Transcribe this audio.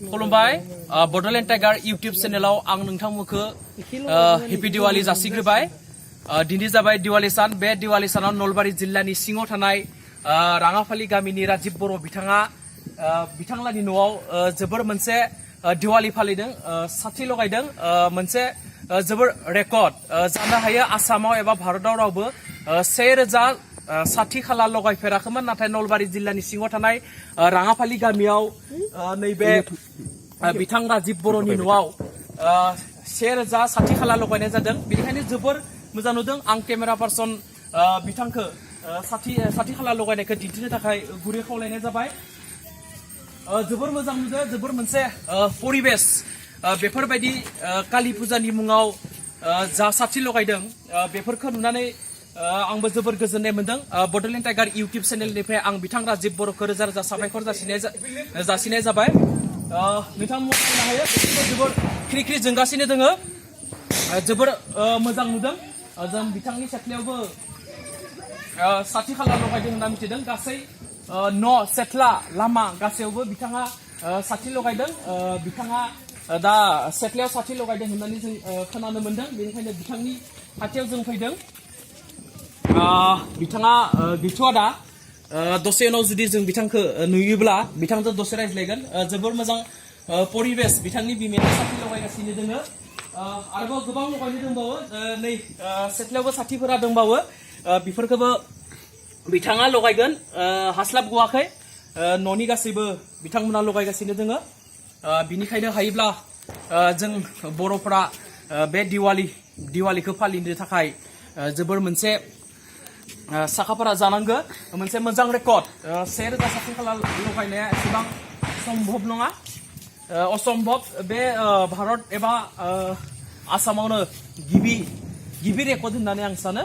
खुलुमबाय बडलेण्ड टाइगार इउट्यूब चेनेलाव आं नोंथांमोनखौ हेपी दिवाली जासिग्रोबाय दिनै जाबाय दिवाली सान बे दिवाली सानाव नलबारि जिल्लानि सिङाव थानाय राङाफालि गामिनि राजिब बर' बिथांलानि न'आव जोबोर मोनसे दिवाली फालिदों साथि लगायदों मोनसे जोबोर रेकर्ड जानो हायो आसामाव एबा भारताव रावबो 1000 साथि खाला लगायफेराखैमोन नाथाय नलबारि जिल्लानि सिङाव थानाय राङाफालि गामियाव नैबे बिथां राजिब बर'नि न'आव 1000 साथि खाला लगायनाय जादों बेनिखायनो जोबोर मोजां नुदों आं केमेरा पार्सन बिथांखौ साथि खाला लगायनायखौ दिन्थिनो थाखाय गुरै खावलायनाय जाबाय जोबोर मोजां नुदों जोबोर मोनसे परिबेस बेफोरबायदि काली फुजानि मुङाव जा साथि लगायदों बेफोरखौ नुनानै आंबो जोबोर गोजोननाय मोनदों बडलेण्ड टाइगार इउट्यूब चेनेलनिफ्राय आं बिथां राजिब बर'खौ रोजा रोजा साबायखर जासिनाय जाबाय नोंथांमोना नायनो हायो जोबोर ख्रि ख्रि जोंगासिनो दोङो जोबोर मोजां नुदों जों बिथांनि सेथलायावबो साथि खाला लगायदों होनना मिथिदों गासै न' सेथला लामा गासैयावबो बिथाङा साथि लगायदों बिथाङा दा सेथलायाव साथि लगायदों होननानै जों खोनानो मोनदों बेनिखायनो बिथांनि खाथियाव जों फैदों बिथाङा गैथ'आ दा दसे उनाव जुदि जों बिथांखौ नुयोब्ला बिथांजों दसे रायज्लायगोन जोबोर मोजां परिबेस बिथांनि बिमाया साथि लगायगासिनो दोङो आरोबाव गोबां लगायनो दंबावो नै सेथलायावबो साथिफोरा दंबावो बेफोरखौबो बिथाङा लगायगोन हास्लाबगवाखै न'नि गासैबो बिथांमोना लगायगासिनो दोङो बिनिखायनो हायोब्ला जों बर'फोरा बे दिवालीखौ फालिनो थाखाय जोबोर मोनसे साखाफोरा जानांगौ मोनसे मोजां रेकर्ड 1000 साथि खाला लगायनाया एसेबां सम्भब नङा असम्भब बे भारत एबा आसामावनो गिबि रेकर्ड होननानै आं सानो